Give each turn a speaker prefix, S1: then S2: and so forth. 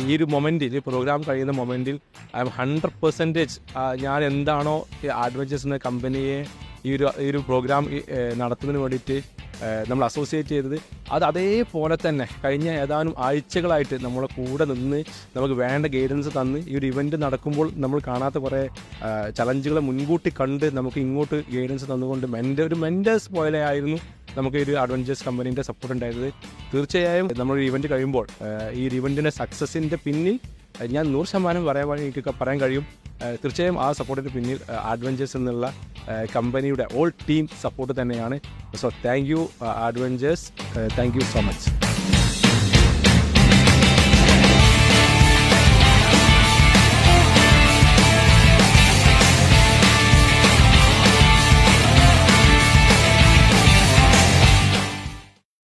S1: ഈ ഒരു മൊമെൻറ്റിൽ പ്രോഗ്രാം കഴിയുന്ന മൊമെൻറ്റിൽ ഐ എം 100% ഞാൻ എന്താണോ അഡ്വഞ്ചേഴ്സ് എന്ന കമ്പനിയെ ഈ ഒരു പ്രോഗ്രാം നടത്തുന്നതിന് വേണ്ടിയിട്ട് നമ്മൾ അസോസിയേറ്റ് ചെയ്തത്, അത് അതേപോലെ തന്നെ കഴിഞ്ഞ ഏതാനും ആഴ്ചകളായിട്ട് നമ്മളെ കൂടെ നിന്ന് നമുക്ക് വേണ്ട ഗൈഡൻസ് തന്ന് ഈ ഒരു ഇവൻറ്റ് നടക്കുമ്പോൾ നമ്മൾ കാണാത്ത കുറേ ചലഞ്ചുകളെ മുൻകൂട്ടി കണ്ട് നമുക്ക് ഇങ്ങോട്ട് ഗൈഡൻസ് തന്നുകൊണ്ട് ഒരു മെൻറ്റേഴ്സ് പോലെ ആയിരുന്നു നമുക്ക് ഈ ഒരു അഡ്വഞ്ചേഴ്സ് കമ്പനീൻ്റെ സപ്പോർട്ട് ഉണ്ടായിരുന്നത്. തീർച്ചയായും നമ്മളൊരു ഇവൻറ്റ് കഴിയുമ്പോൾ ഈ ഒരു ഇവൻറ്റിൻ്റെ സക്സസിൻ്റെ പിന്നിൽ ഞാൻ 100% എനിക്ക് പറയാൻ കഴിയും. തീർച്ചയായും ആ സപ്പോർട്ടിന് പിന്നിൽ അഡ്വഞ്ചേഴ്സ് എന്നുള്ള കമ്പനിയുടെ ഓൾ ടീം സപ്പോർട്ട് തന്നെയാണ്. So thank you adventures, thank you so much.